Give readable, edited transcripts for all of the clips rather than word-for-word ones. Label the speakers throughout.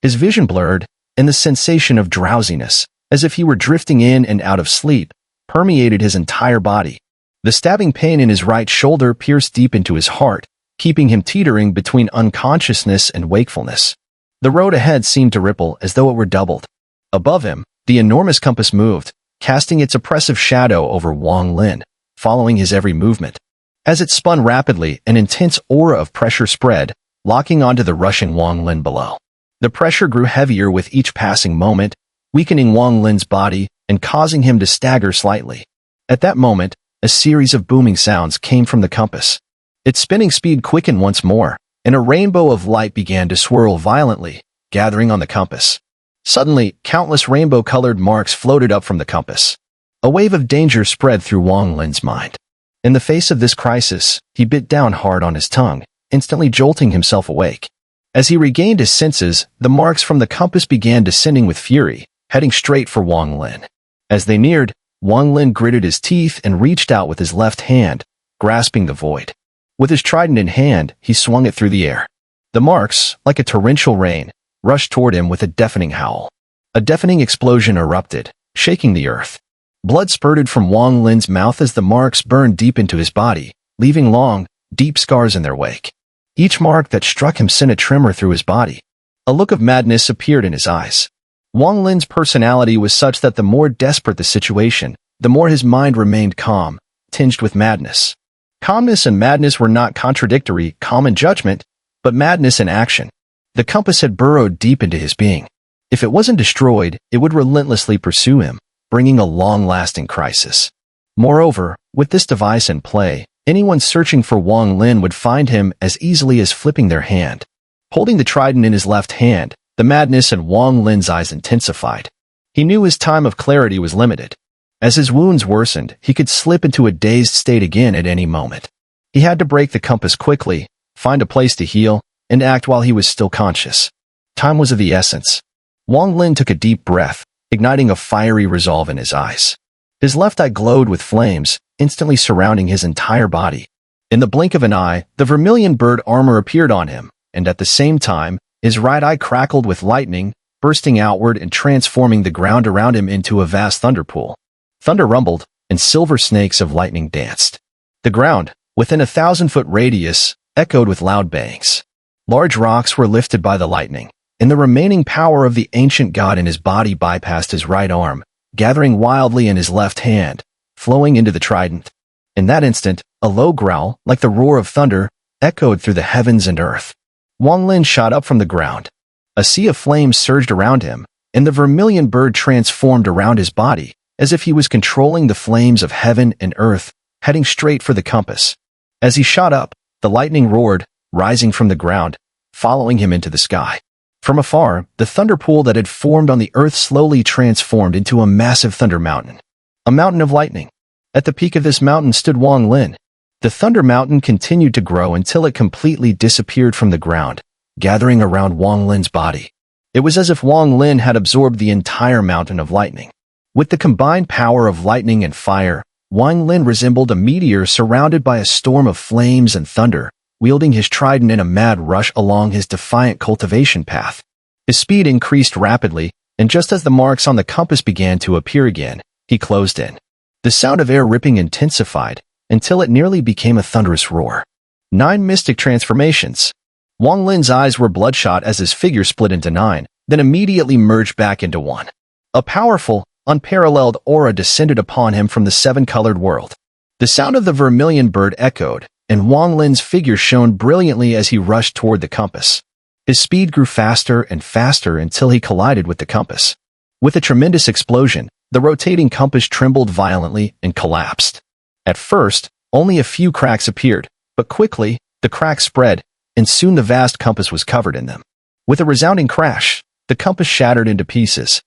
Speaker 1: his vision blurred, and the sensation of drowsiness, as if he were drifting in and out of sleep, permeated his entire body. The stabbing pain in his right shoulder pierced deep into his heart, keeping him teetering between unconsciousness and wakefulness. The road ahead seemed to ripple as though it were doubled. Above him, the enormous compass moved, casting its oppressive shadow over Wang Lin, following his every movement. As it spun rapidly, an intense aura of pressure spread, locking onto the rushing Wang Lin below. The pressure grew heavier with each passing moment, weakening Wang Lin's body and causing him to stagger slightly. At that moment, a series of booming sounds came from the compass. Its spinning speed quickened once more, and a rainbow of light began to swirl violently, gathering on the compass. Suddenly, countless rainbow-colored marks floated up from the compass. A wave of danger spread through Wang Lin's mind. In the face of this crisis, he bit down hard on his tongue, instantly jolting himself awake. As he regained his senses, the marks from the compass began descending with fury, heading straight for Wang Lin. As they neared, Wang Lin gritted his teeth and reached out with his left hand, grasping the void. With his trident in hand, he swung it through the air. The marks, like a torrential rain, rushed toward him with a deafening howl. A deafening explosion erupted, shaking the earth. Blood spurted from Wang Lin's mouth as the marks burned deep into his body, leaving long, deep scars in their wake. Each mark that struck him sent a tremor through his body. A look of madness appeared in his eyes. Wang Lin's personality was such that the more desperate the situation, the more his mind remained calm, tinged with madness. Calmness and madness were not contradictory, calm in judgment, but madness in action. The compass had burrowed deep into his being. If it wasn't destroyed, it would relentlessly pursue him, bringing a long-lasting crisis. Moreover, with this device in play, anyone searching for Wang Lin would find him as easily as flipping their hand. Holding the trident in his left hand, the madness in Wang Lin's eyes intensified. He knew his time of clarity was limited. As his wounds worsened, he could slip into a dazed state again at any moment. He had to break the compass quickly, find a place to heal, and act while he was still conscious. Time was of the essence. Wang Lin took a deep breath, igniting a fiery resolve in his eyes. His left eye glowed with flames, instantly surrounding his entire body. In the blink of an eye, the vermilion bird armor appeared on him, and at the same time, his right eye crackled with lightning, bursting outward and transforming the ground around him into a vast thunderpool. Thunder rumbled, and silver snakes of lightning danced. The ground, within a 1,000-foot radius, echoed with loud bangs. Large rocks were lifted by the lightning, and the remaining power of the ancient god in his body bypassed his right arm, gathering wildly in his left hand, flowing into the trident. In that instant, a low growl, like the roar of thunder, echoed through the heavens and earth. Wang Lin shot up from the ground. A sea of flames surged around him, and the vermilion bird transformed around his body, as if he was controlling the flames of heaven and earth, heading straight for the compass. As he shot up, the lightning roared, rising from the ground, following him into the sky. From afar, the thunder pool that had formed on the earth slowly transformed into a massive thunder mountain. A mountain of lightning. At the peak of this mountain stood Wang Lin. The thunder mountain continued to grow until it completely disappeared from the ground, gathering around Wang Lin's body. It was as if Wang Lin had absorbed the entire mountain of lightning. With the combined power of lightning and fire, Wang Lin resembled a meteor surrounded by a storm of flames and thunder, wielding his trident in a mad rush along his defiant cultivation path. His speed increased rapidly, and just as the marks on the compass began to appear again, he closed in. The sound of air ripping intensified, until it nearly became a thunderous roar. 9 mystic transformations. Wang Lin's eyes were bloodshot as his figure split into 9, then immediately merged back into 1. A powerful, unparalleled aura descended upon him from the 7-colored world. The sound of the vermilion bird echoed, and Wang Lin's figure shone brilliantly as he rushed toward the compass. His speed grew faster and faster until he collided with the compass. With a tremendous explosion, the rotating compass trembled violently and collapsed. At first, only a few cracks appeared, but quickly, the cracks spread, and soon the vast compass was covered in them. With a resounding crash, the compass shattered into pieces.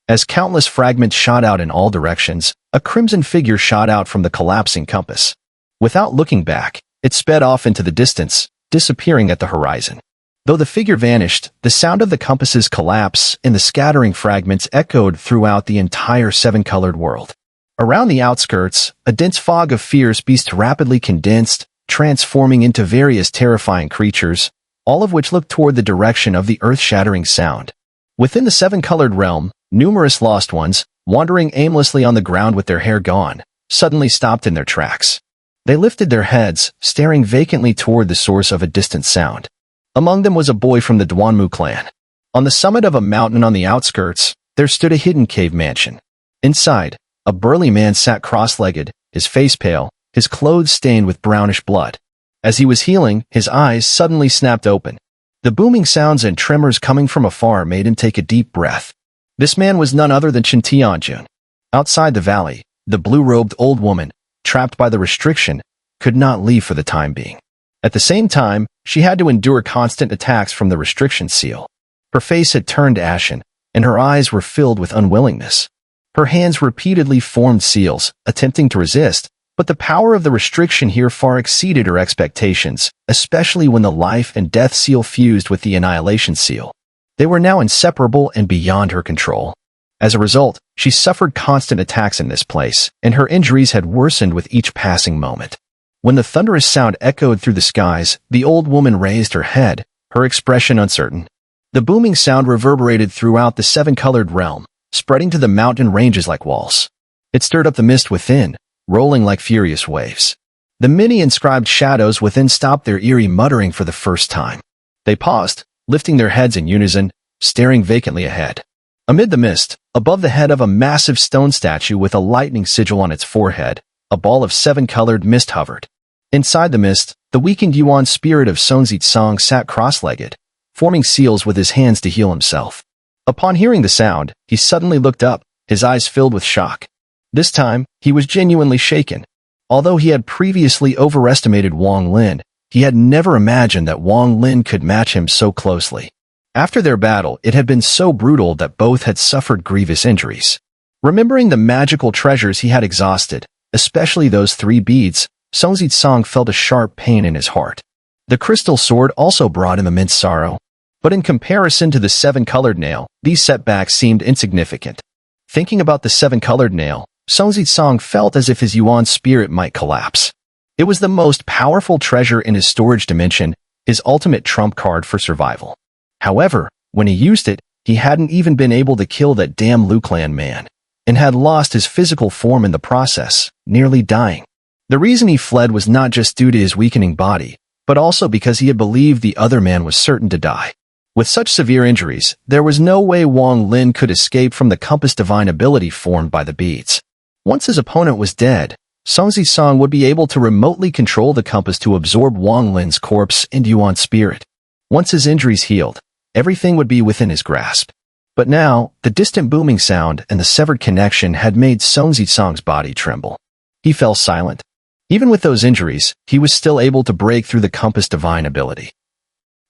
Speaker 1: As countless fragments shot out in all directions, a crimson figure shot out from the collapsing compass. Without looking back, it sped off into the distance, disappearing at the horizon. Though the figure vanished, the sound of the compass's collapse and the scattering fragments echoed throughout the entire 7-colored world. Around the outskirts, a dense fog of fierce beasts rapidly condensed, transforming into various terrifying creatures, all of which looked toward the direction of the earth-shattering sound. Within the seven-colored realm, numerous lost ones, wandering aimlessly on the ground with their hair gone, suddenly stopped in their tracks. They lifted their heads, staring vacantly toward the source of a distant sound. Among them was a boy from the Duanmu clan. On the summit of a mountain on the outskirts, there stood a hidden cave mansion. Inside, a burly man sat cross-legged, his face pale, his clothes stained with brownish blood. As he was healing, his eyes suddenly snapped open. The booming sounds and tremors coming from afar made him take a deep breath. This man was none other than Chen Tianjun. Outside the valley, the blue-robed old woman, trapped by the restriction, could not leave for the time being. At the same time, she had to endure constant attacks from the restriction seal. Her face had turned ashen, and her eyes were filled with unwillingness. Her hands repeatedly formed seals, attempting to resist, but the power of the restriction here far exceeded her expectations, especially when the life and death seal fused with the annihilation seal. They were now inseparable and beyond her control. As a result, she suffered constant attacks in this place, and her injuries had worsened with each passing moment. When the thunderous sound echoed through the skies, the old woman raised her head, her expression uncertain. The booming sound reverberated throughout the seven-colored realm, spreading to the mountain ranges like walls. It stirred up the mist within, rolling like furious waves. The many inscribed shadows within stopped their eerie muttering for the first time. They paused, lifting their heads in unison, staring vacantly ahead. Amid the mist, above the head of a massive stone statue with a lightning sigil on its forehead, a ball of seven-colored mist hovered. Inside the mist, the weakened Yuan spirit of Song sat cross-legged, forming seals with his hands to heal himself. Upon hearing the sound, he suddenly looked up, his eyes filled with shock. This time, he was genuinely shaken. Although he had previously overestimated Wang Lin, he had never imagined that Wang Lin could match him so closely. After their battle, it had been so brutal that both had suffered grievous injuries. Remembering the magical treasures he had exhausted, especially those 3 beads, Song felt a sharp pain in his heart. The crystal sword also brought him immense sorrow. But in comparison to the seven-colored nail, these setbacks seemed insignificant. Thinking about the seven-colored nail, Song felt as if his Yuan spirit might collapse. It was the most powerful treasure in his storage dimension, his ultimate trump card for survival. However, when he used it, he hadn't even been able to kill that damn Liu Clan man, and had lost his physical form in the process, nearly dying. The reason he fled was not just due to his weakening body, but also because he had believed the other man was certain to die. With such severe injuries, there was no way Wang Lin could escape from the compass divine ability formed by the beads. Once his opponent was dead, Song would be able to remotely control the compass to absorb Wang Lin's corpse and Yuan spirit. Once his injuries healed, everything would be within his grasp. But now, the distant booming sound and the severed connection had made Song's body tremble. He fell silent. Even with those injuries, he was still able to break through the compass divine ability.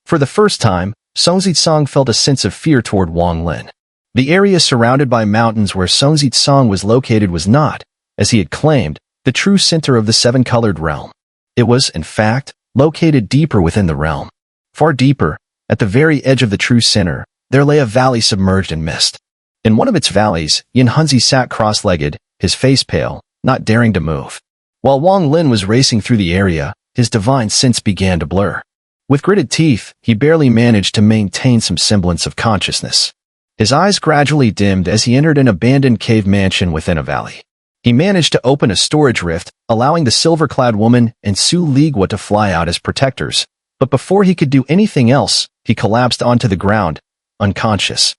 Speaker 1: For the first time, Song felt a sense of fear toward Wang Lin. The area surrounded by mountains where Song was located was not, as he had claimed, the true center of the seven-colored realm. It was, in fact, located deeper within the realm. Far deeper, at the very edge of the true center, there lay a valley submerged in mist. In one of its valleys, Yin Hunzi sat cross-legged, his face pale, not daring to move. While Wang Lin was racing through the area, his divine sense began to blur. With gritted teeth, he barely managed to maintain some semblance of consciousness. His eyes gradually dimmed as he entered an abandoned cave mansion within a valley. He managed to open a storage rift, allowing the silver-clad woman and Su Ligua to fly out as protectors. But before he could do anything else, he collapsed onto the ground, unconscious.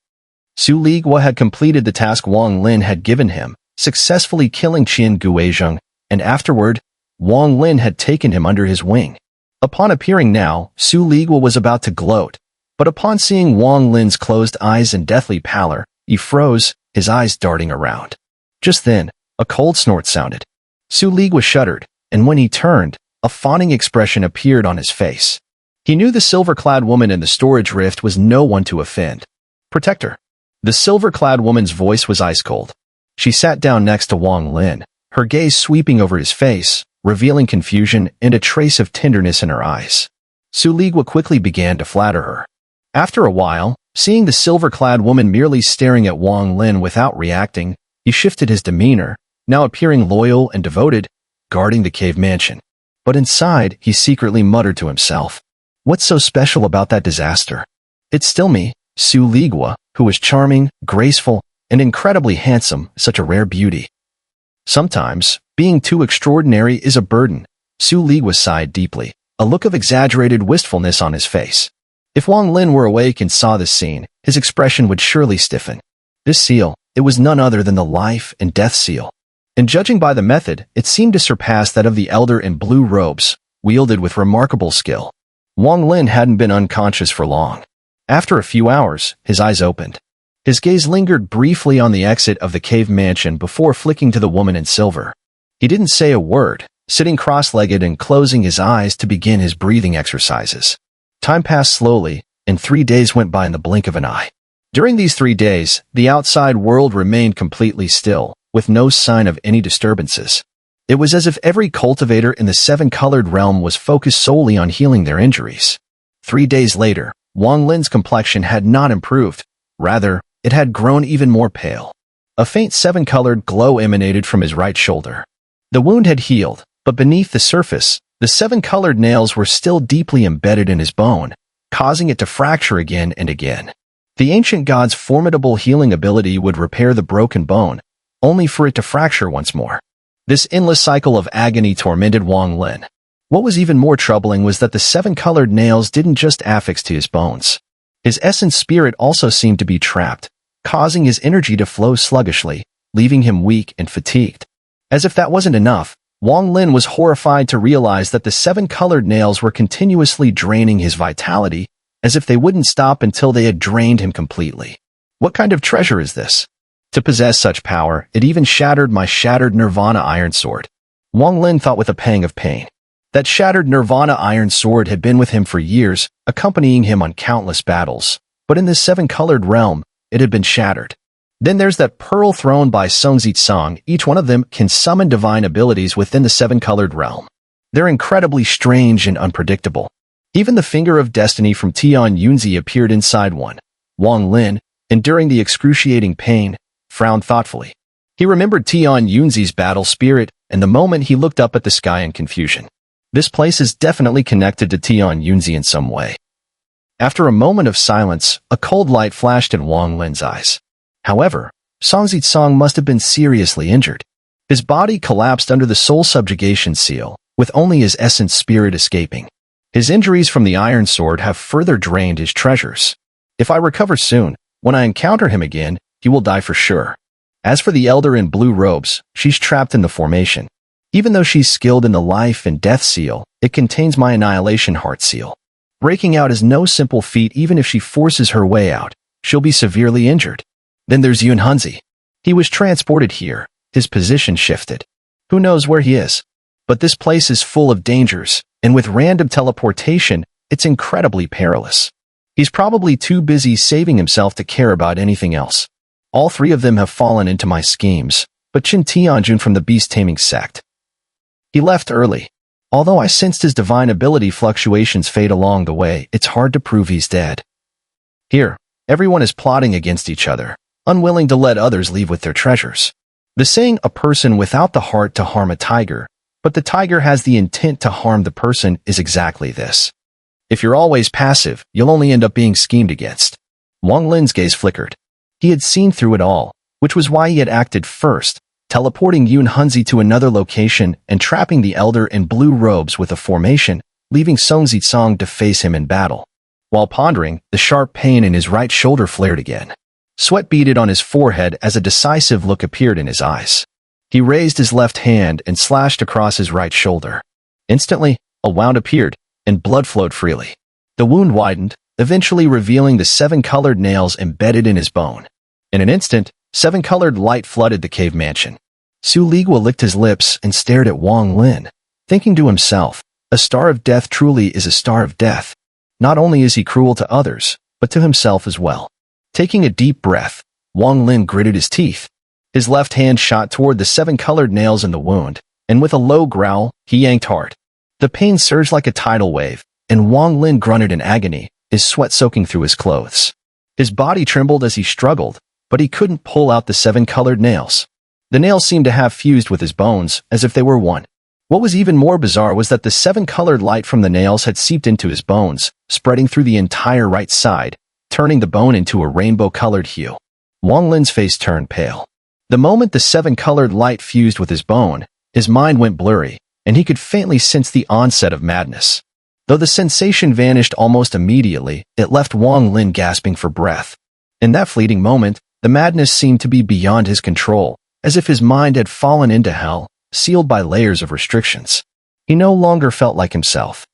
Speaker 1: Su Ligua had completed the task Wang Lin had given him, successfully killing Qian Guizheng, and afterward, Wang Lin had taken him under his wing. Upon appearing now, Su Ligua was about to gloat, but upon seeing Wang Lin's closed eyes and deathly pallor, he froze, his eyes darting around. Just then, a cold snort sounded. Su Ligua shuddered, and when he turned, a fawning expression appeared on his face. He knew the silver-clad woman in the storage rift was no one to offend. Protect her. The silver-clad woman's voice was ice-cold. She sat down next to Wang Lin, her gaze sweeping over his face, revealing confusion and a trace of tenderness in her eyes. Su Ligua quickly began to flatter her. After a while, seeing the silver-clad woman merely staring at Wang Lin without reacting, he shifted his demeanor, now appearing loyal and devoted, guarding the cave mansion. But inside, he secretly muttered to himself, "What's so special about that disaster? It's still me, Su Ligua, who was charming, graceful, and incredibly handsome, such a rare beauty. Sometimes, being too extraordinary is a burden. Su Li sighed deeply, a look of exaggerated wistfulness on his face. If Wang Lin were awake and saw this scene, his expression would surely stiffen. This seal, it was none other than the life and death seal. And judging by the method, it seemed to surpass that of the elder in blue robes, wielded with remarkable skill. Wang Lin hadn't been unconscious for long. After a few hours, his eyes opened. His gaze lingered briefly on the exit of the cave mansion before flicking to the woman in silver. He didn't say a word, sitting cross-legged and closing his eyes to begin his breathing exercises. Time passed slowly, and 3 days went by in the blink of an eye. During these 3 days, the outside world remained completely still, with no sign of any disturbances. It was as if every cultivator in the seven-colored realm was focused solely on healing their injuries. 3 days later, Wang Lin's complexion had not improved. Rather, it had grown even more pale. A faint seven-colored glow emanated from his right shoulder. The wound had healed, but beneath the surface, the seven-colored nails were still deeply embedded in his bone, causing it to fracture again and again. The ancient god's formidable healing ability would repair the broken bone, only for it to fracture once more. This endless cycle of agony tormented Wang Lin. What was even more troubling was that the seven-colored nails didn't just affix to his bones. His essence spirit also seemed to be trapped, causing his energy to flow sluggishly, leaving him weak and fatigued. As if that wasn't enough, Wang Lin was horrified to realize that the seven-colored nails were continuously draining his vitality, as if they wouldn't stop until they had drained him completely. What kind of treasure is this? To possess such power, it even shattered my shattered Nirvana Iron Sword. Wang Lin thought with a pang of pain. That shattered Nirvana Iron Sword had been with him for years, accompanying him on countless battles. But in this seven-colored realm, it had been shattered. Then there's that pearl thrown by Song. Each one of them can summon divine abilities within the seven-colored realm. They're incredibly strange and unpredictable. Even the finger of destiny from Tian Yunzi appeared inside one. Wang Lin, enduring the excruciating pain, frowned thoughtfully. He remembered Tian Yunzi's battle spirit, and the moment he looked up at the sky in confusion. This place is definitely connected to Tian Yunzi in some way. After a moment of silence, a cold light flashed in Wang Lin's eyes. However, Song must have been seriously injured. His body collapsed under the soul subjugation seal, with only his essence spirit escaping. His injuries from the Iron Sword have further drained his treasures. If I recover soon, when I encounter him again, he will die for sure. As for the elder in blue robes, she's trapped in the formation. Even though she's skilled in the life and death seal, it contains my annihilation heart seal. Breaking out is no simple feat. Even if she forces her way out, she'll be severely injured. Then there's Xun'er. He was transported here. His position shifted. Who knows where he is? But this place is full of dangers, and with random teleportation, it's incredibly perilous. He's probably too busy saving himself to care about anything else. All three of them have fallen into my schemes, but Qin Tianjun from the beast-taming sect. He left early. Although I sensed his divine ability fluctuations fade along the way, it's hard to prove he's dead. Here, everyone is plotting against each other, unwilling to let others leave with their treasures. The saying, a person without the heart to harm a tiger, but the tiger has the intent to harm the person, is exactly this. If you're always passive, you'll only end up being schemed against. Wang Lin's gaze flickered. He had seen through it all, which was why he had acted first, teleporting Xun'er to another location and trapping the elder in blue robes with a formation, leaving Song to face him in battle. While pondering, the sharp pain in his right shoulder flared again. Sweat beaded on his forehead as a decisive look appeared in his eyes. He raised his left hand and slashed across his right shoulder. Instantly, a wound appeared, and blood flowed freely. The wound widened, eventually revealing the seven-colored nails embedded in his bone. In an instant, seven-colored light flooded the cave mansion. Su Ligua licked his lips and stared at Wang Lin, thinking to himself, a star of death truly is a star of death. Not only is he cruel to others, but to himself as well. Taking a deep breath, Wang Lin gritted his teeth. His left hand shot toward the seven-colored nails in the wound, and with a low growl, he yanked hard. The pain surged like a tidal wave, and Wang Lin grunted in agony, his sweat soaking through his clothes. His body trembled as he struggled, but he couldn't pull out the seven-colored nails. The nails seemed to have fused with his bones, as if they were one. What was even more bizarre was that the seven-colored light from the nails had seeped into his bones, spreading through the entire right side, turning the bone into a rainbow-colored hue. Wang Lin's face turned pale. The moment the seven-colored light fused with his bone, his mind went blurry, and he could faintly sense the onset of madness. Though the sensation vanished almost immediately, it left Wang Lin gasping for breath. In that fleeting moment, the madness seemed to be beyond his control, as if his mind had fallen into hell, sealed by layers of restrictions. He no longer felt like himself.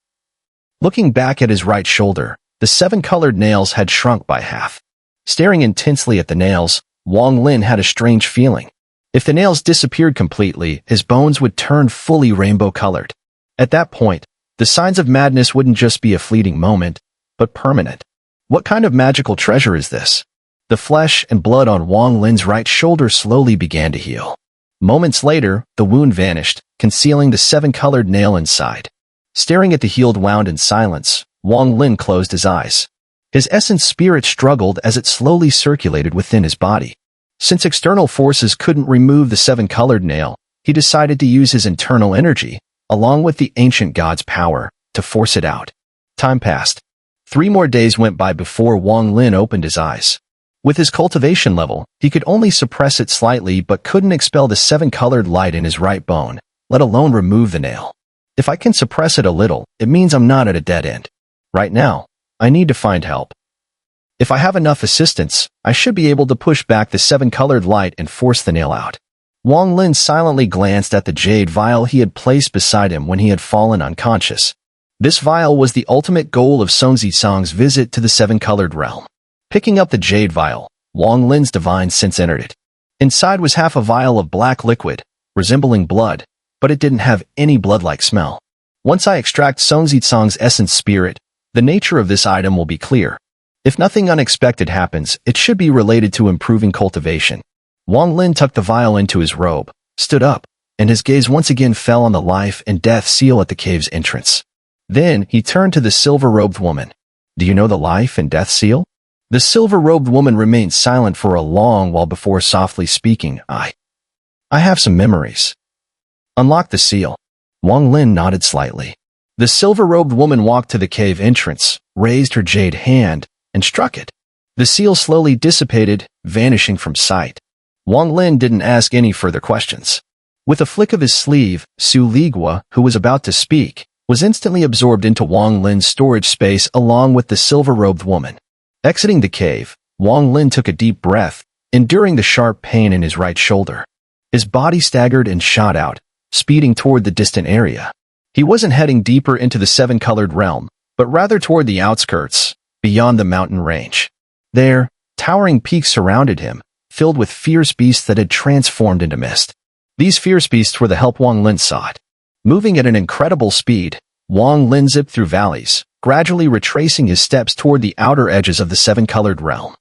Speaker 1: Looking back at his right shoulder, the seven-colored nails had shrunk by half. Staring intensely at the nails, Wang Lin had a strange feeling. If the nails disappeared completely, his bones would turn fully rainbow-colored. At that point, the signs of madness wouldn't just be a fleeting moment, but permanent. What kind of magical treasure is this? The flesh and blood on Wang Lin's right shoulder slowly began to heal. Moments later, the wound vanished, concealing the seven-colored nail inside. Staring at the healed wound in silence, Wang Lin closed his eyes. His essence spirit struggled as it slowly circulated within his body. Since external forces couldn't remove the seven-colored nail, he decided to use his internal energy, along with the ancient god's power, to force it out. Time passed. 3 more days went by before Wang Lin opened his eyes. With his cultivation level, he could only suppress it slightly but couldn't expel the seven-colored light in his right bone, let alone remove the nail. If I can suppress it a little, it means I'm not at a dead end. Right now, I need to find help. If I have enough assistance, I should be able to push back the seven-colored light and force the nail out. Wang Lin silently glanced at the jade vial he had placed beside him when he had fallen unconscious. This vial was the ultimate goal of Xun'er's visit to the seven-colored realm. Picking up the jade vial, Wang Lin's divine sense entered it. Inside was half a vial of black liquid, resembling blood, but it didn't have any blood-like smell. Once I extract Xun'er's essence spirit, the nature of this item will be clear. If nothing unexpected happens, it should be related to improving cultivation. Wang Lin tucked the vial into his robe, stood up, and his gaze once again fell on the life and death seal at the cave's entrance. Then he turned to the silver-robed woman. Do you know the life and death seal? The silver-robed woman remained silent for a long while before softly speaking. I have some memories. Unlock the seal. Wang Lin nodded slightly. The silver-robed woman walked to the cave entrance, raised her jade hand, and struck it. The seal slowly dissipated, vanishing from sight. Wang Lin didn't ask any further questions. With a flick of his sleeve, Su Ligua, who was about to speak, was instantly absorbed into Wang Lin's storage space along with the silver-robed woman. Exiting the cave, Wang Lin took a deep breath, enduring the sharp pain in his right shoulder. His body staggered and shot out, speeding toward the distant area. He wasn't heading deeper into the seven-colored realm, but rather toward the outskirts, beyond the mountain range. There, towering peaks surrounded him, filled with fierce beasts that had transformed into mist. These fierce beasts were the help Wang Lin sought. Moving at an incredible speed, Wang Lin zipped through valleys, gradually retracing his steps toward the outer edges of the seven-colored realm.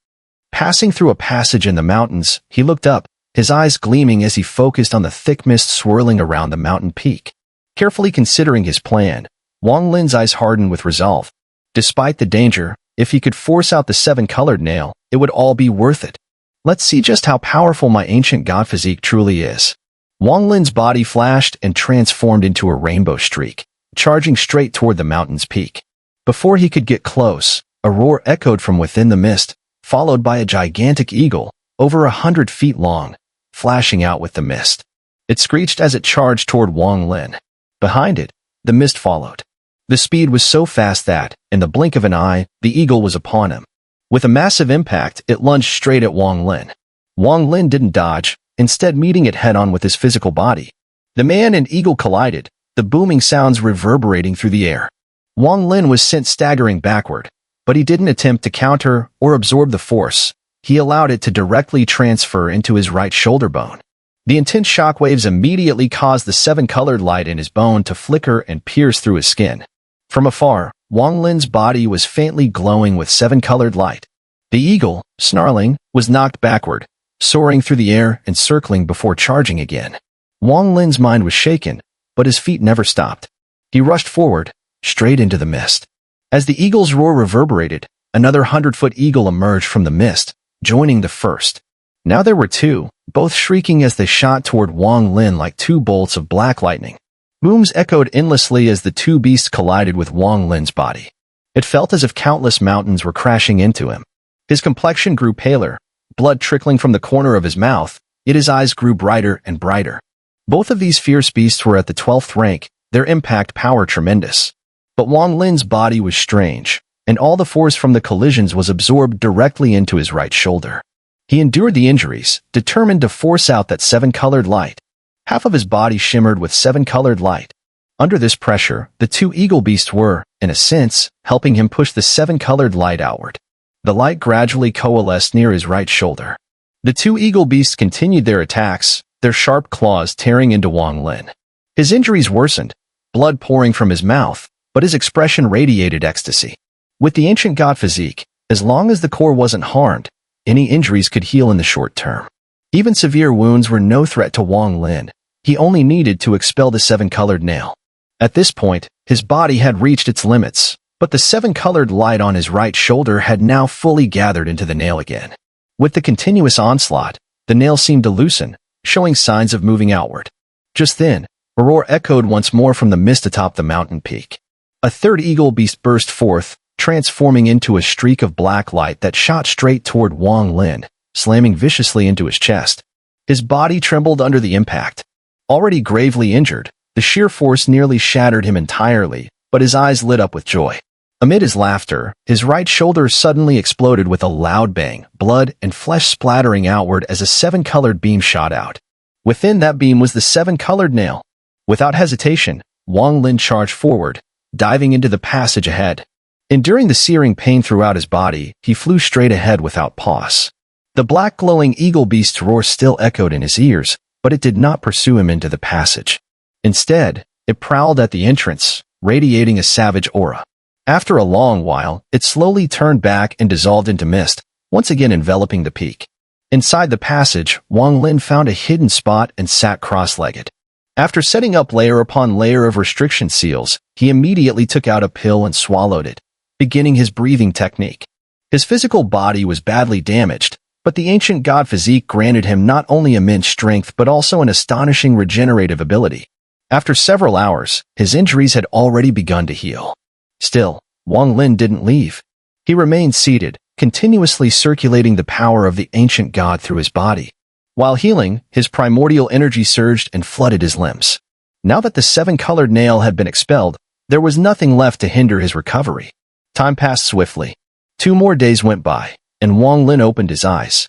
Speaker 1: Passing through a passage in the mountains, he looked up, his eyes gleaming as he focused on the thick mist swirling around the mountain peak. Carefully considering his plan, Wang Lin's eyes hardened with resolve. Despite the danger, if he could force out the seven-colored nail, it would all be worth it. Let's see just how powerful my ancient god physique truly is. Wang Lin's body flashed and transformed into a rainbow streak, charging straight toward the mountain's peak. Before he could get close, a roar echoed from within the mist, followed by a gigantic eagle, over 100 feet long, flashing out with the mist. It screeched as it charged toward Wang Lin. Behind it, the mist followed. The speed was so fast that, in the blink of an eye, the eagle was upon him. With a massive impact, it lunged straight at Wang Lin. Wang Lin didn't dodge, instead meeting it head-on with his physical body. The man and eagle collided, the booming sounds reverberating through the air. Wang Lin was sent staggering backward, but he didn't attempt to counter or absorb the force. He allowed it to directly transfer into his right shoulder bone. The intense shockwaves immediately caused the seven-colored light in his bone to flicker and pierce through his skin. From afar, Wang Lin's body was faintly glowing with seven-colored light. The eagle, snarling, was knocked backward, soaring through the air and circling before charging again. Wang Lin's mind was shaken, but his feet never stopped. He rushed forward, straight into the mist. As the eagle's roar reverberated, another 100-foot eagle emerged from the mist, joining the first. Now there were two, both shrieking as they shot toward Wang Lin like two bolts of black lightning. Booms echoed endlessly as the two beasts collided with Wang Lin's body. It felt as if countless mountains were crashing into him. His complexion grew paler, blood trickling from the corner of his mouth, yet his eyes grew brighter and brighter. Both of these fierce beasts were at the 12th rank, their impact power tremendous. But Wang Lin's body was strange, and all the force from the collisions was absorbed directly into his right shoulder. He endured the injuries, determined to force out that seven-colored light. Half of his body shimmered with seven-colored light. Under this pressure, the two eagle beasts were, in a sense, helping him push the seven-colored light outward. The light gradually coalesced near his right shoulder. The two eagle beasts continued their attacks, their sharp claws tearing into Wang Lin. His injuries worsened, blood pouring from his mouth, but his expression radiated ecstasy. With the ancient god physique, as long as the core wasn't harmed, any injuries could heal in the short term. Even severe wounds were no threat to Wang Lin. He only needed to expel the seven-colored nail. At this point, his body had reached its limits, but the seven-colored light on his right shoulder had now fully gathered into the nail again. With the continuous onslaught, the nail seemed to loosen, showing signs of moving outward. Just then, a roar echoed once more from the mist atop the mountain peak. A third eagle beast burst forth, transforming into a streak of black light that shot straight toward Wang Lin, slamming viciously into his chest. His body trembled under the impact. Already gravely injured, the sheer force nearly shattered him entirely, but his eyes lit up with joy. Amid his laughter, his right shoulder suddenly exploded with a loud bang, blood and flesh splattering outward as a seven-colored beam shot out. Within that beam was the seven-colored nail. Without hesitation, Wang Lin charged forward, diving into the passage ahead. Enduring the searing pain throughout his body, he flew straight ahead without pause. The black glowing eagle beast's roar still echoed in his ears, but it did not pursue him into the passage. Instead, it prowled at the entrance, radiating a savage aura. After a long while, it slowly turned back and dissolved into mist, once again enveloping the peak. Inside the passage, Wang Lin found a hidden spot and sat cross-legged. After setting up layer upon layer of restriction seals, he immediately took out a pill and swallowed it, beginning his breathing technique. His physical body was badly damaged, but the ancient god physique granted him not only immense strength but also an astonishing regenerative ability. After several hours, his injuries had already begun to heal. Still, Wang Lin didn't leave. He remained seated, continuously circulating the power of the ancient god through his body. While healing, his primordial energy surged and flooded his limbs. Now that the seven-colored nail had been expelled, there was nothing left to hinder his recovery. Time passed swiftly. 2 more days went by, and Wang Lin opened his eyes.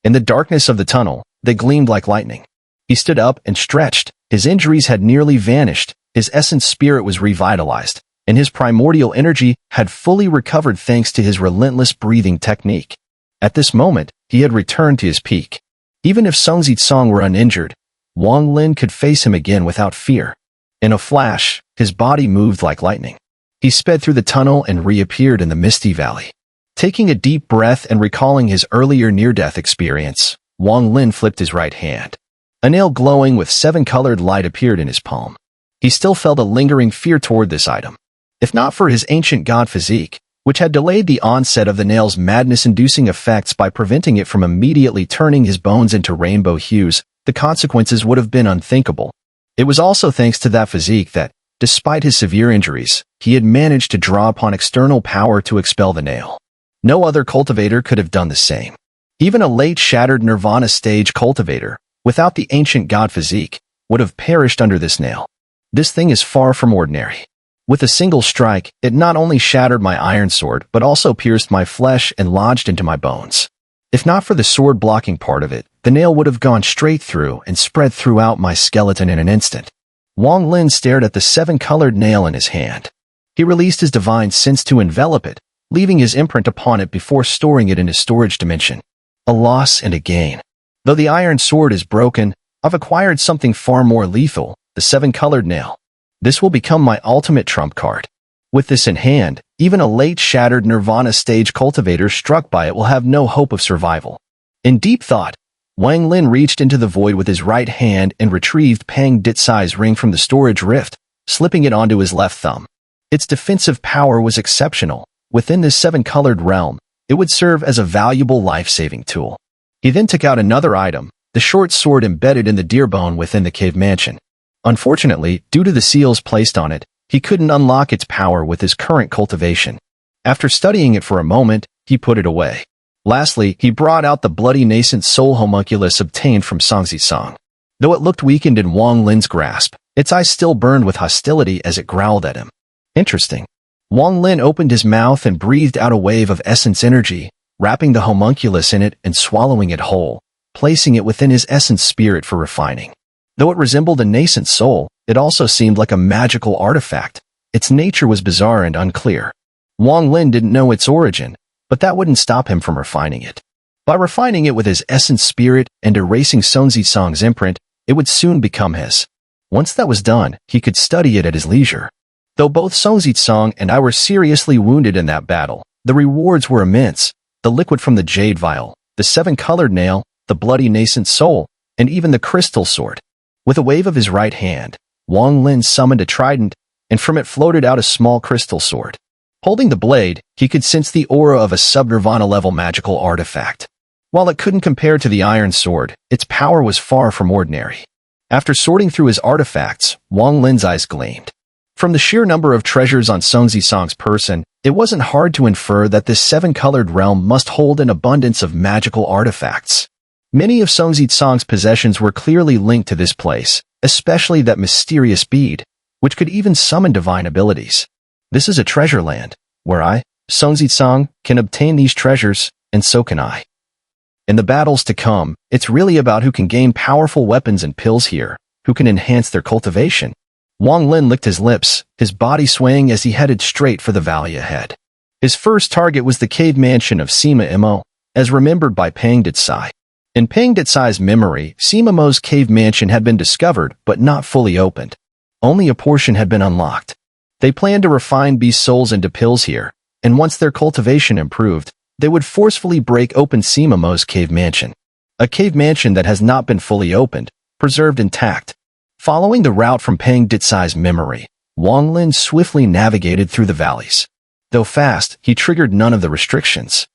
Speaker 1: In the darkness of the tunnel, they gleamed like lightning. He stood up and stretched. His injuries had nearly vanished, his essence spirit was revitalized, and his primordial energy had fully recovered thanks to his relentless breathing technique. At this moment, he had returned to his peak. Even if Sung Zitsong were uninjured, Wang Lin could face him again without fear. In a flash, his body moved like lightning. He sped through the tunnel and reappeared in the misty valley. Taking a deep breath and recalling his earlier near-death experience, Wang Lin flipped his right hand. A nail glowing with seven-colored light appeared in his palm. He still felt a lingering fear toward this item. If not for his ancient god physique, which had delayed the onset of the nail's madness-inducing effects by preventing it from immediately turning his bones into rainbow hues, the consequences would have been unthinkable. It was also thanks to that physique that, despite his severe injuries, he had managed to draw upon external power to expel the nail. No other cultivator could have done the same. Even a late shattered Nirvana stage cultivator, without the ancient god physique, would have perished under this nail. This thing is far from ordinary. With a single strike, it not only shattered my iron sword but also pierced my flesh and lodged into my bones. If not for the sword blocking part of it, the nail would have gone straight through and spread throughout my skeleton in an instant. Wang Lin stared at the seven-colored nail in his hand. He released his divine sense to envelop it, leaving his imprint upon it before storing it in his storage dimension. A loss and a gain. Though the iron sword is broken, I've acquired something far more lethal, the seven-colored nail. This will become my ultimate trump card. With this in hand, even a late shattered Nirvana stage cultivator struck by it will have no hope of survival. In deep thought, Wang Lin reached into the void with his right hand and retrieved Pang Ditsai's ring from the storage rift, slipping it onto his left thumb. Its defensive power was exceptional. Within this seven-colored realm, it would serve as a valuable life-saving tool. He then took out another item, the short sword embedded in the deer bone within the cave mansion. Unfortunately, due to the seals placed on it, he couldn't unlock its power with his current cultivation. After studying it for a moment, he put it away. Lastly, he brought out the bloody nascent soul homunculus obtained from Song. Though it looked weakened in Wang Lin's grasp, its eyes still burned with hostility as it growled at him. Interesting. Wang Lin opened his mouth and breathed out a wave of essence energy, wrapping the homunculus in it and swallowing it whole, placing it within his essence spirit for refining. Though it resembled a nascent soul, it also seemed like a magical artifact. Its nature was bizarre and unclear. Wang Lin didn't know its origin, but that wouldn't stop him from refining it. By refining it with his essence spirit and erasing Song's imprint, it would soon become his. Once that was done, he could study it at his leisure. Though both Song and I were seriously wounded in that battle, the rewards were immense. The liquid from the jade vial, the 7-colored nail, the bloody nascent soul, and even the crystal sword. With a wave of his right hand, Wang Lin summoned a trident, and from it floated out a small crystal sword. Holding the blade, he could sense the aura of a sub-nirvana-level magical artifact. While it couldn't compare to the iron sword, its power was far from ordinary. After sorting through his artifacts, Wang Lin's eyes gleamed. From the sheer number of treasures on Song's person, it wasn't hard to infer that this 7-colored realm must hold an abundance of magical artifacts. Many of Song's possessions were clearly linked to this place, especially that mysterious bead, which could even summon divine abilities. This is a treasure land, where I, Song, can obtain these treasures, and so can I. In the battles to come, it's really about who can gain powerful weapons and pills here, who can enhance their cultivation. Wang Lin licked his lips, his body swaying as he headed straight for the valley ahead. His first target was the cave mansion of Sima Mo, as remembered by Pang Ditsai. In Pang Ditsai's memory, Sima Mo's cave mansion had been discovered but not fully opened. Only a portion had been unlocked. They planned to refine beast souls into pills here, and once their cultivation improved, they would forcefully break open Sima Mo's cave mansion. A cave mansion that has not been fully opened, preserved intact. Following the route from Pang Ditsai's memory, Wang Lin swiftly navigated through the valleys. Though fast, he triggered none of the restrictions.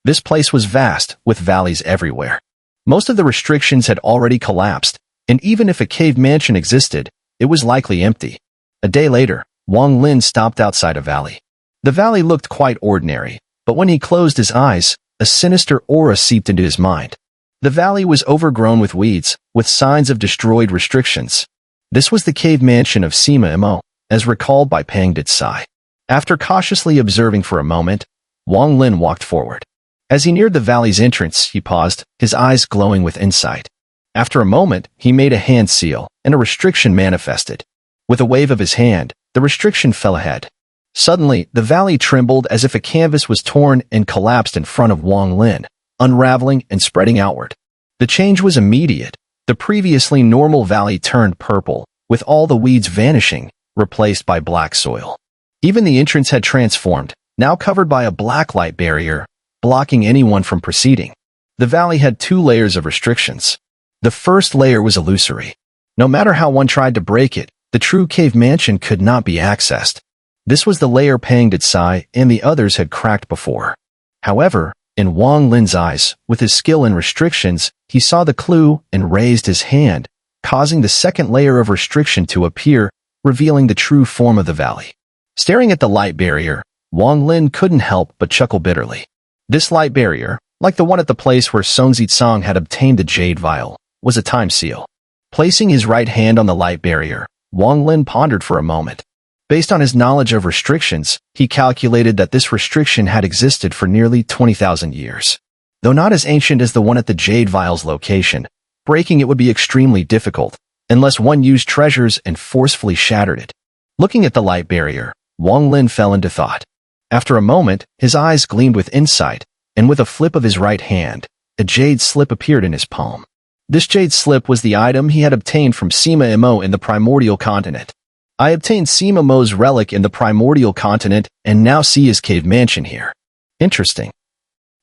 Speaker 1: This place was vast, with valleys everywhere. Most of the restrictions had already collapsed, and even if a cave mansion existed, it was likely empty. A day later, Wang Lin stopped outside a valley. The valley looked quite ordinary, but when he closed his eyes, a sinister aura seeped into his mind. The valley was overgrown with weeds, with signs of destroyed restrictions. This was the cave mansion of Sima Mo, as recalled by Pang Ditsai. After cautiously observing for a moment, Wang Lin walked forward. As he neared the valley's entrance, he paused, his eyes glowing with insight. After a moment, he made a hand seal, and a restriction manifested. With a wave of his hand, the restriction fell ahead. Suddenly, the valley trembled as if a canvas was torn and collapsed in front of Wang Lin, unraveling and spreading outward. The change was immediate. The previously normal valley turned purple, with all the weeds vanishing, replaced by black soil. Even the entrance had transformed, now covered by a black light barrier, blocking anyone from proceeding. The valley had 2 layers of restrictions. The first layer was illusory. No matter how one tried to break it, the true cave mansion could not be accessed. This was the layer Pang Ditsai and the others had cracked before. However, in Wang Lin's eyes, with his skill in restrictions, he saw the clue and raised his hand, causing the second layer of restriction to appear, revealing the true form of the valley. Staring at the light barrier, Wang Lin couldn't help but chuckle bitterly. This light barrier, like the one at the place where Song had obtained the jade vial, was a time seal. Placing his right hand on the light barrier, Wang Lin pondered for a moment. Based on his knowledge of restrictions, he calculated that this restriction had existed for nearly 20,000 years. Though not as ancient as the one at the jade vial's location, breaking it would be extremely difficult, unless one used treasures and forcefully shattered it. Looking at the light barrier, Wang Lin fell into thought. After a moment, his eyes gleamed with insight, and with a flip of his right hand, a jade slip appeared in his palm. This jade slip was the item he had obtained from Sima Mo in the primordial continent. I obtained Sima Mo's relic in the primordial continent and now see his cave mansion here. Interesting.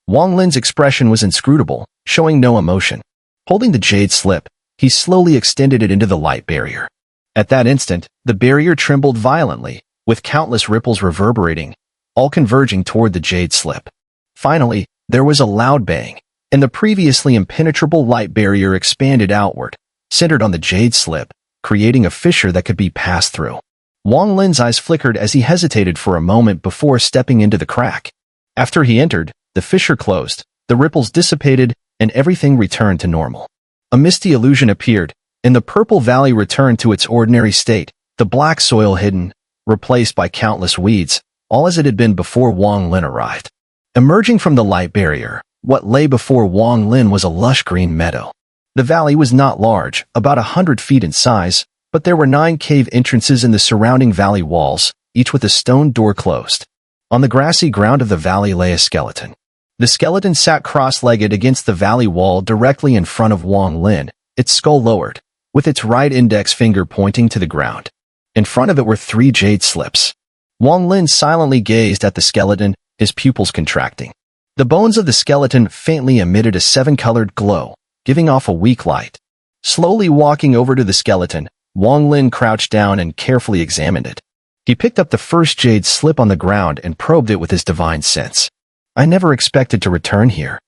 Speaker 1: Wang Lin's expression was inscrutable, showing no emotion. Holding the jade slip, he slowly extended it into the light barrier. At that instant, the barrier trembled violently, with countless ripples reverberating, all converging toward the jade slip. Finally, there was a loud bang, and the previously impenetrable light barrier expanded outward, centered on the jade slip, creating a fissure that could be passed through. Wang Lin's eyes flickered as he hesitated for a moment before stepping into the crack. After he entered, the fissure closed, The ripples dissipated, and everything returned to normal. A misty illusion appeared, and the purple valley returned to its ordinary state, the black soil hidden, replaced by countless weeds, all as it had been before Wang Lin arrived. Emerging from the light barrier, what lay before Wang Lin was a lush green meadow. The valley was not large, about 100 feet in size, but there were 9 cave entrances in the surrounding valley walls, each with a stone door closed. On the grassy ground of the valley lay a skeleton. The skeleton sat cross-legged against the valley wall directly in front of Wang Lin, its skull lowered, with its right index finger pointing to the ground. In front of it were 3 jade slips. Wang Lin silently gazed at the skeleton, his pupils contracting. The bones of the skeleton faintly emitted a 7-colored glow, giving off a weak light. Slowly walking over to the skeleton, Wang Lin crouched down and carefully examined it. He picked up the first jade slip on the ground and probed it with his divine sense. I never expected to return here.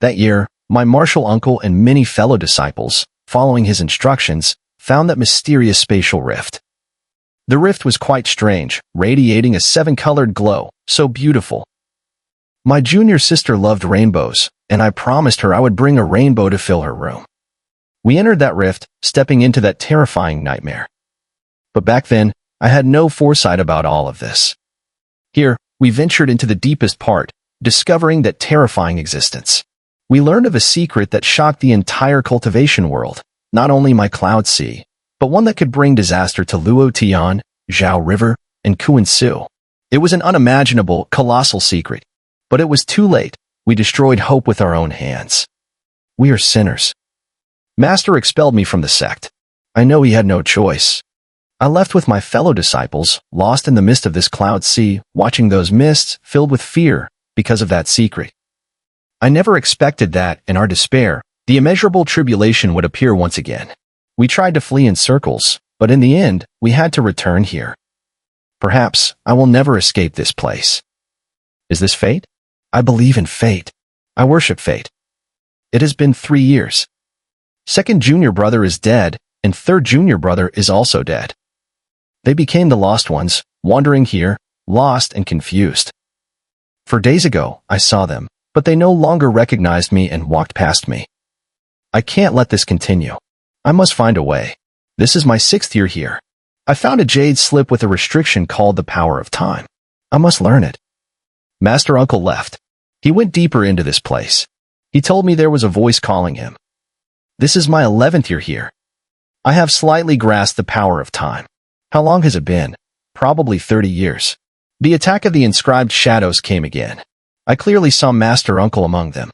Speaker 1: That year, my martial uncle and many fellow disciples, following his instructions, found that mysterious spatial rift. The rift was quite strange, radiating a 7-colored glow, so beautiful. My junior sister loved rainbows, and I promised her I would bring a rainbow to fill her room. We entered that rift, stepping into that terrifying nightmare. But back then, I had no foresight about all of this. Here, we ventured into the deepest part, discovering that terrifying existence. We learned of a secret that shocked the entire cultivation world, not only my Cloud Sea, but one that could bring disaster to Luo Tian, Zhao River, and Kuan Su. It was an unimaginable, colossal secret. But it was too late. We destroyed hope with our own hands. We are sinners. Master expelled me from the sect. I know he had no choice. I left with my fellow disciples, lost in the mist of this Cloud Sea, watching those mists, filled with fear, because of that secret. I never expected that, in our despair, the immeasurable tribulation would appear once again. We tried to flee in circles, but in the end, we had to return here. Perhaps I will never escape this place. Is this fate? I believe in fate. I worship fate. It has been 3 years. Second junior brother is dead, and third junior brother is also dead. They became the lost ones, wandering here, lost and confused. 4 days ago, I saw them, but they no longer recognized me and walked past me. I can't let this continue. I must find a way. This is my 6th year here. I found a jade slip with a restriction called the power of time. I must learn it. Master Uncle left. He went deeper into this place. He told me there was a voice calling him. This is my 11th year here. I have slightly grasped the power of time. How long has it been? Probably 30 years. The attack of the inscribed shadows came again. I clearly saw Master Uncle among them.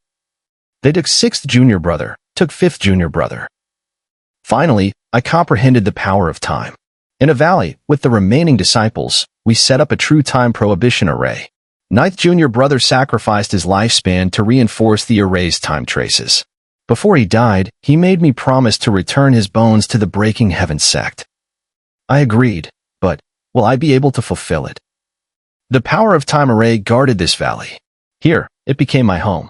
Speaker 1: They took 6th junior brother, took 5th junior brother. Finally, I comprehended the power of time. In a valley, with the remaining disciples, we set up a true time prohibition array. 9th junior brother sacrificed his lifespan to reinforce the array's time traces. Before he died, he made me promise to return his bones to the Breaking Heaven sect. I agreed, but will I be able to fulfill it? The power of time array guarded this valley. Here, it became my home.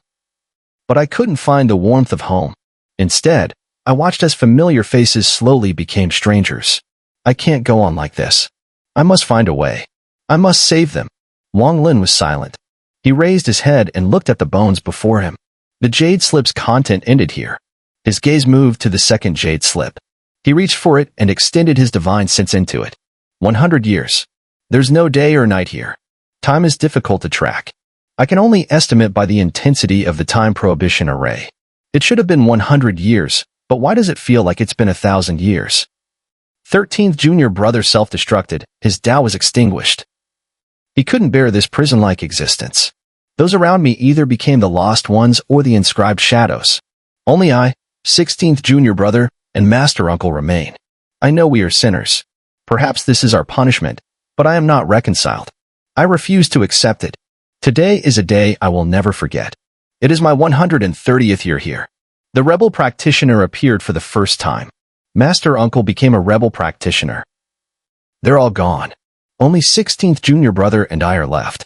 Speaker 1: But I couldn't find the warmth of home. Instead, I watched as familiar faces slowly became strangers. I can't go on like this. I must find a way. I must save them. Wang Lin was silent. He raised his head and looked at the bones before him. The jade slip's content ended here. His gaze moved to the second jade slip. He reached for it and extended his divine sense into it. 100 years. There's no day or night here. Time is difficult to track. I can only estimate by the intensity of the time prohibition array. It should have been 100 years, but why does it feel like it's been 1,000 years? 13th junior brother self-destructed, his Tao was extinguished. He couldn't bear this prison-like existence. Those around me either became the lost ones or the inscribed shadows. Only I, 16th junior brother, and master uncle remain. I know we are sinners. Perhaps this is our punishment, but I am not reconciled. I refuse to accept it. Today is a day I will never forget. It is my 130th year here. The rebel practitioner appeared for the first time. Master Uncle became a rebel practitioner. They're all gone. Only 16th junior brother and I are left.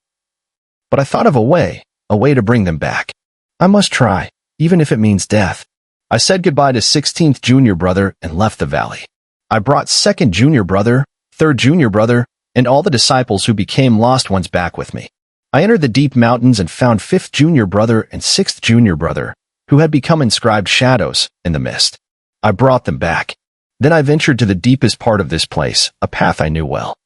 Speaker 1: But I thought of a way to bring them back. I must try, even if it means death. I said goodbye to 16th junior brother and left the valley. I brought 2nd junior brother, 3rd junior brother, and all the disciples who became lost ones back with me. I entered the deep mountains and found 5th junior brother and 6th junior brother, who had become inscribed shadows in the mist. I brought them back. Then I ventured to the deepest part of this place, a path I knew well.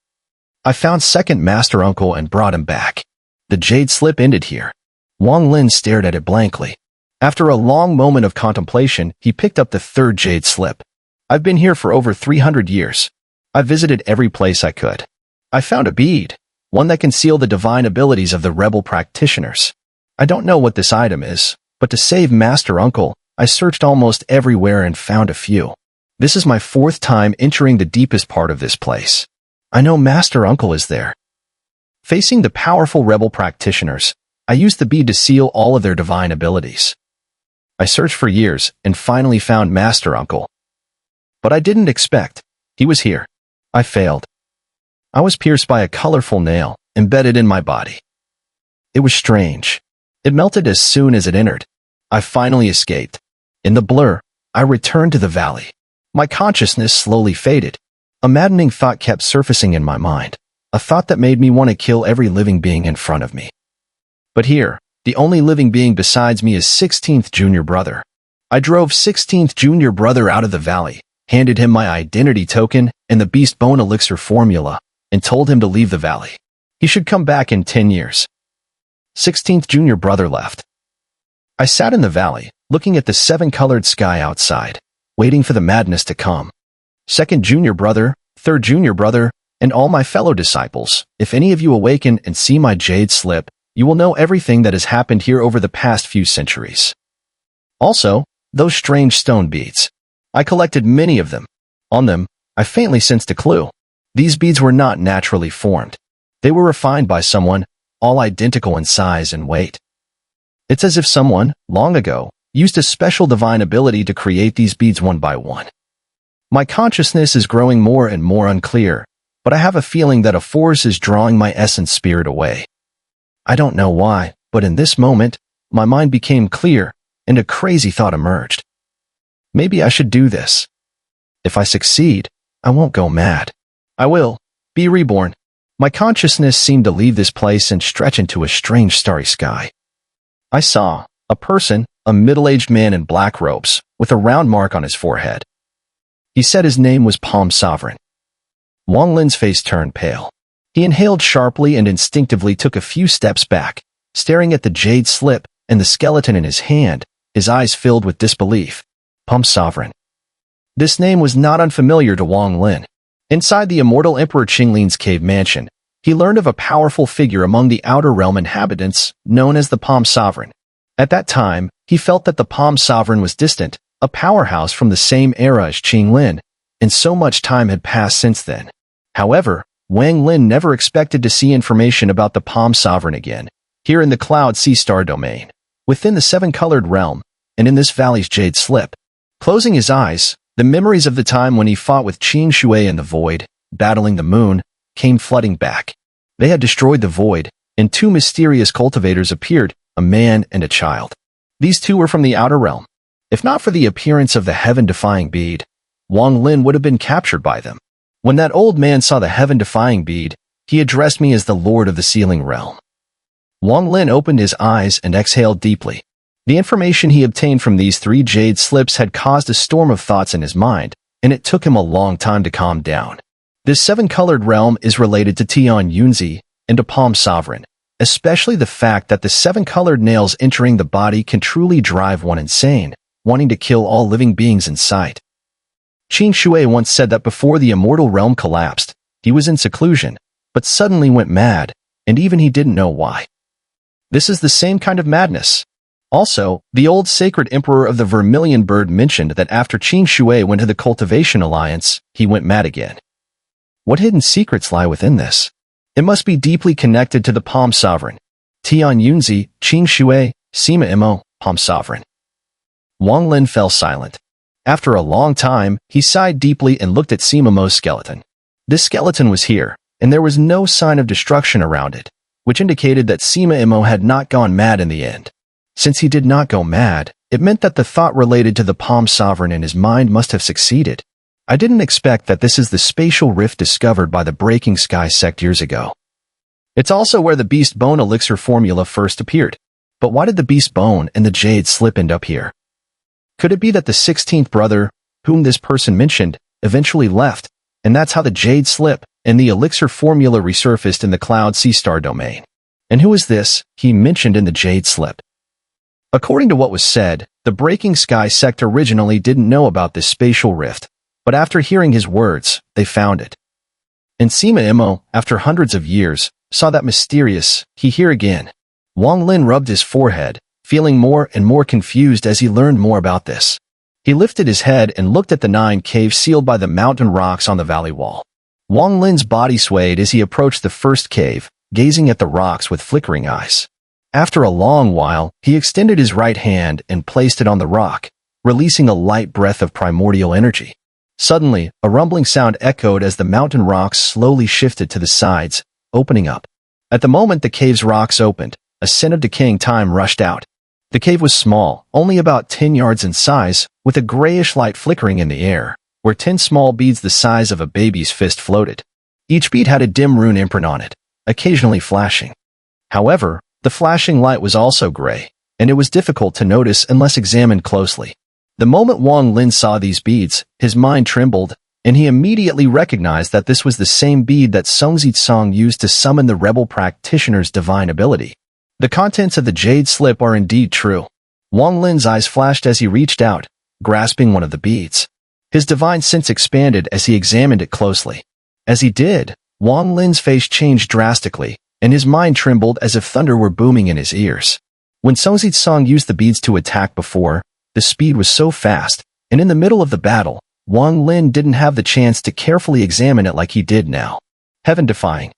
Speaker 1: I found 2nd master uncle and brought him back. The jade slip ended here. Wang Lin stared at it blankly. After a long moment of contemplation, he picked up the 3rd jade slip. I've been here for over 300 years. I visited every place I could. I found a bead, one that can seal the divine abilities of the rebel practitioners. I don't know what this item is, but to save Master Uncle, I searched almost everywhere and found a few. This is my 4th time entering the deepest part of this place. I know Master Uncle is there. Facing the powerful rebel practitioners, I used the bead to seal all of their divine abilities. I searched for years and finally found Master Uncle. But I didn't expect he was here. I failed. I was pierced by a colorful nail embedded in my body. It was strange. It melted as soon as it entered. I finally escaped. In the blur, I returned to the valley. My consciousness slowly faded. A maddening thought kept surfacing in my mind, a thought that made me want to kill every living being in front of me. But here, the only living being besides me is 16th junior brother. I drove 16th junior brother out of the valley, handed him my identity token and the beast bone elixir formula, and told him to leave the valley. He should come back in 10 years. 16th junior brother left. I sat in the valley, looking at the 7-colored sky outside, waiting for the madness to come. 2nd junior brother, 3rd junior brother, and all my fellow disciples, if any of you awaken and see my jade slip, you will know everything that has happened here over the past few centuries. Also, those strange stone beads. I collected many of them. On them, I faintly sensed a clue. These beads were not naturally formed. They were refined by someone, all identical in size and weight. It's as if someone, long ago, used a special divine ability to create these beads one by one. My consciousness is growing more and more unclear, but I have a feeling that a force is drawing my essence spirit away. I don't know why, but in this moment, my mind became clear, and a crazy thought emerged. Maybe I should do this. If I succeed, I won't go mad. I will be reborn. My consciousness seemed to leave this place and stretch into a strange starry sky. I saw a person, a middle-aged man in black robes, with a round mark on his forehead. He said his name was Palm Sovereign. Wang Lin's face turned pale. He inhaled sharply and instinctively took a few steps back, staring at the jade slip and the skeleton in his hand, his eyes filled with disbelief. Palm Sovereign. This name was not unfamiliar to Wang Lin. Inside the immortal Emperor Qinglin's cave mansion, he learned of a powerful figure among the Outer Realm inhabitants known as the Palm Sovereign. At that time, he felt that the Palm Sovereign was distant, a powerhouse from the same era as Qinglin, and so much time had passed since then. However, Wang Lin never expected to see information about the Palm Sovereign again, here in the Cloud Sea Star domain, within the 7-colored realm, and in this valley's jade slip. Closing his eyes, the memories of the time when he fought with Qing Shui in the void, battling the moon, came flooding back. They had destroyed the void, and 2 mysterious cultivators appeared, a man and a child. These 2 were from the Outer Realm. If not for the appearance of the heaven-defying bead, Wang Lin would have been captured by them. When that old man saw the heaven-defying bead, he addressed me as the Lord of the Sealing Realm. Wang Lin opened his eyes and exhaled deeply. The information he obtained from these 3 jade slips had caused a storm of thoughts in his mind, and it took him a long time to calm down. This 7-colored realm is related to Tian Yunzi and to Palm Sovereign, especially the fact that the 7-colored nails entering the body can truly drive one insane, wanting to kill all living beings in sight. Qing Shui once said that before the immortal realm collapsed, he was in seclusion, but suddenly went mad, and even he didn't know why. This is the same kind of madness. Also, the old sacred emperor of the Vermilion Bird mentioned that after Qing Shui went to the Cultivation Alliance, he went mad again. What hidden secrets lie within this? It must be deeply connected to the Palm Sovereign. Tian Yunzi, Qing Shui, Sima Mo, Palm Sovereign. Wang Lin fell silent. After a long time, he sighed deeply and looked at Sima Mo's skeleton. This skeleton was here, and there was no sign of destruction around it, which indicated that Sima Mo had not gone mad in the end. Since he did not go mad, it meant that the thought related to the Palm Sovereign in his mind must have succeeded. I didn't expect that this is the spatial rift discovered by the Breaking Sky sect years ago. It's also where the Beast Bone elixir formula first appeared. But why did the Beast Bone and the Jade Slip end up here? Could it be that the 16th brother, whom this person mentioned, eventually left, and that's how the Jade Slip and the elixir formula resurfaced in the Cloud Sea Star domain? And who is this he mentioned in the Jade Slip? According to what was said, the Breaking Sky sect originally didn't know about this spatial rift, but after hearing his words, they found it. And Sima Mo, after hundreds of years, saw that mysterious, he here again. Wang Lin rubbed his forehead, feeling more and more confused as he learned more about this. He lifted his head and looked at the 9 caves sealed by the mountain rocks on the valley wall. Wang Lin's body swayed as he approached the first cave, gazing at the rocks with flickering eyes. After a long while, he extended his right hand and placed it on the rock, releasing a light breath of primordial energy. Suddenly, a rumbling sound echoed as the mountain rocks slowly shifted to the sides, opening up. At the moment the cave's rocks opened, a scent of decaying time rushed out. The cave was small, only about 10 yards in size, with a grayish light flickering in the air, where 10 small beads the size of a baby's fist floated. Each bead had a dim rune imprint on it, occasionally flashing. However, the flashing light was also gray, and it was difficult to notice unless examined closely. The moment Wang Lin saw these beads, his mind trembled, and he immediately recognized that this was the same bead that Songzi Song used to summon the rebel practitioner's divine ability. The contents of the Jade Slip are indeed true. Wang Lin's eyes flashed as he reached out, grasping one of the beads. His divine sense expanded as he examined it closely. As he did, Wang Lin's face changed drastically, and his mind trembled as if thunder were booming in his ears. When Songzi Song used the beads to attack before, the speed was so fast, and in the middle of the battle, Wang Lin didn't have the chance to carefully examine it like he did now. Heaven-defying.